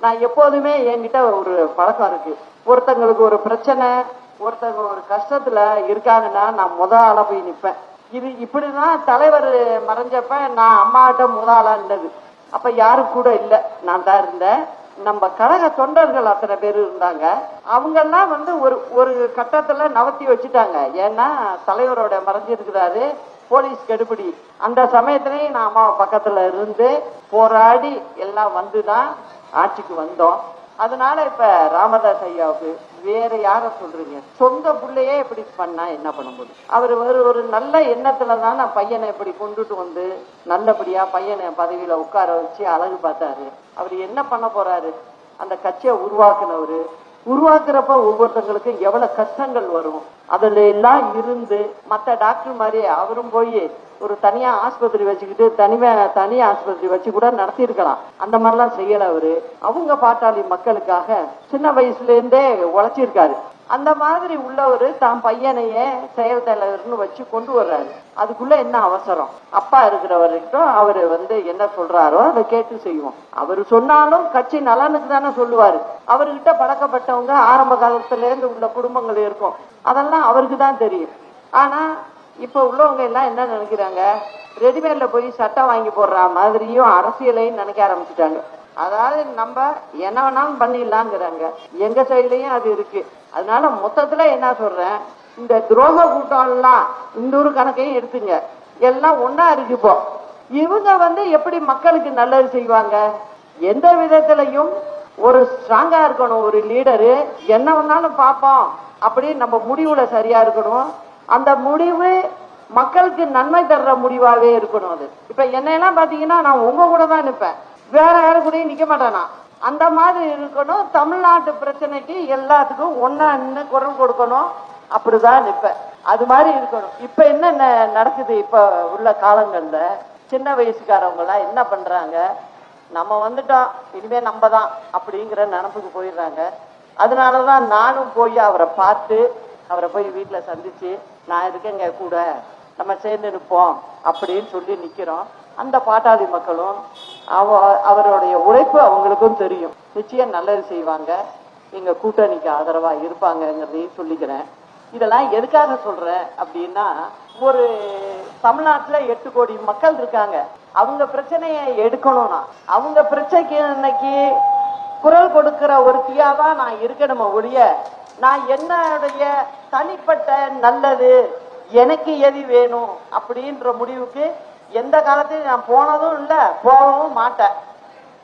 நான் எப்போதுமே என்கிட்ட ஒரு பழக்கம் இருக்கு. ஒருத்தங்களுக்கு ஒரு பிரச்சனை, ஒருத்தங்க ஒரு கஷ்டத்துல இருக்காங்கன்னா நான் முத ஆளா போய் நிப்பேன். இது இப்படிதான் தலைவர் மறைஞ்சப்ப நான் அம்மாட்ட முத ஆளா இருந்தது. அப்ப யாரும் கூட இல்ல, நான் தான் இருந்தேன். நம்ம கழக தொண்டர்கள் அத்தனை பேர் இருந்தாங்க. அவங்கெல்லாம் ஒரு கட்டத்துல நவத்தி வச்சுட்டாங்க. ஏன்னா தலைவரோட மறைஞ்சிருக்கிறாரு, போலீஸ் கெடுபிடி. அந்த சமயத்திலேயே நான் அம்மா பக்கத்துல இருந்து போராடி எல்லாம் வந்துதான் ஆட்சிக்கு வந்தோம். அதனால இப்ப ராமதாஸ் ஐயாவுக்கு வேற யார சொல்றீங்க? சொந்த பிள்ளையே இப்படி பண்ணா என்ன பண்ண முடியும்? அவர் ஒரு நல்ல எண்ணத்துலதான் நான் பையனை இப்படி கொண்டுட்டு வந்து நல்லபடியா பையனை பதவியில உட்கார வச்சு அழகு பார்த்தாரு. அவர் என்ன பண்ண போறாரு? அந்த கட்சியை உருவாக்குனவரு. உருவாக்குறப்ப ஒவ்வொருத்தங்களுக்கு எவ்வளவு கஷ்டங்கள் வரும், அதுல எல்லாம் இருந்து மத்த டாக்டர் மாதிரி அவரும் போய் ஒரு தனியா ஆஸ்பத்திரி வச்சுக்கிட்டு தனி ஆஸ்பத்திரி வச்சு கூட நடத்தி இருக்கலாம். அந்த மாதிரிலாம் செய்யல அவரு. அவங்க பாட்டாளி மக்களுக்காக சின்ன வயசுல இருந்தே உழைச்சிருக்காரு. அந்த மாதிரி உள்ளவரு தான் பையனையே செயல் தலைவர்னு வச்சு கொண்டு வர்றாரு. அதுக்குள்ள என்ன அவசரம்? அப்பா இருக்கிற வரைக்கும் அவரு என்ன சொல்றாரோ அதை கேட்டு செய்வோம். அவரு சொன்னாலும் கட்சி நலனுக்கு தானே சொல்லுவாரு. அவர்கிட்ட பழக்கப்பட்டவங்க ஆரம்ப காலத்துல இருந்து உள்ள குடும்பங்கள் இருக்கும், அதெல்லாம் அவருக்கு தான் தெரியும். ஆனா இப்ப உள்ளவங்க எல்லாம் என்ன நினைக்கிறாங்க? ரெடிமேட்ல போய் சட்டம் வாங்கி போடுற மாதிரியும் அரசியலையும் நினைக்க ஆரம்பிச்சுட்டாங்க. அதாவது நம்ம என்ன வேணாலும் பண்ணிடலாங்கிறாங்க. எங்க சைட்லயும் அது இருக்கு. அதனால மொத்தத்துல என்ன சொல்றேன், இந்த துரோக கூட்டம் எல்லாம் இன்னொரு கணக்கையும் எடுத்துங்க, எல்லாம் ஒன்னா இருக்கு. இப்போ இவங்க எப்படி மக்களுக்கு நல்லது செய்வாங்க? எந்த விதத்திலையும் ஒரு ஸ்ட்ராங்கா இருக்கணும் ஒரு லீடரு. என்ன வேணாலும் பார்ப்போம் அப்படி நம்ம முடிவுல சரியா இருக்கணும். அந்த முடிவு மக்களுக்கு நன்மை தர்ற முடிவாவே இருக்கணும். அது இப்ப என்னெல்லாம் பாத்தீங்கன்னா நான் உங்க கூட தான் நிற்பேன், வேற யாரு கூட நிக்க மாட்டேனா. அந்த மாதிரி இருக்கணும். தமிழ்நாட்டு பிரச்சனைக்கு எல்லாத்துக்கும் ஒன்னா நின்று குரல் கொடுக்கணும், அப்படிதான் நிற்பேன். அது மாதிரி இருக்கணும். இப்ப என்ன நடக்குது? இப்ப உள்ள காலங்கள்ல சின்ன வயசுக்காரவங்க எல்லாம் என்ன பண்றாங்க? நம்ம வந்துட்டோம், இனிமே நம்ம தான் அப்படிங்கிற நினப்புக்கு போயிடுறாங்க. அதனாலதான் நானும் போய் அவரை பார்த்து அவரை போய் வீட்டுல சந்திச்சு நான் இருக்கேங்க கூட, நம்ம சேர்ந்து நிற்போம் அப்படின்னு சொல்லி நிக்கிறோம். அந்த பாட்டாளி மக்களும் அவருடைய உழைப்பு அவங்களுக்கும் தெரியும். நிச்சயம் நல்லது செய்வாங்க, எங்க கூட்டணிக்கு ஆதரவா இருப்பாங்கிறதையும் சொல்லிக்கிறேன். இதெல்லாம் எதுக்காக சொல்றேன் அப்படின்னா, ஒரு தமிழ்நாட்டுல 8 கோடி மக்கள் இருக்காங்க. அவங்க பிரச்சனையை எடுக்கணும்னா அவங்க பிரச்சனைக்கு இன்னைக்கு குரல் கொடுக்கிற ஒரு தீயாதான் நான் இருக்கணுமே ஒழிய, நான் என்னுடைய தனிப்பட்ட நல்லது எனக்கு எது வேணும் அப்படின்ற முடிவுக்கு எந்த காலத்தையும் நான் போனதும் இல்லை, போகவும் மாட்டேன்.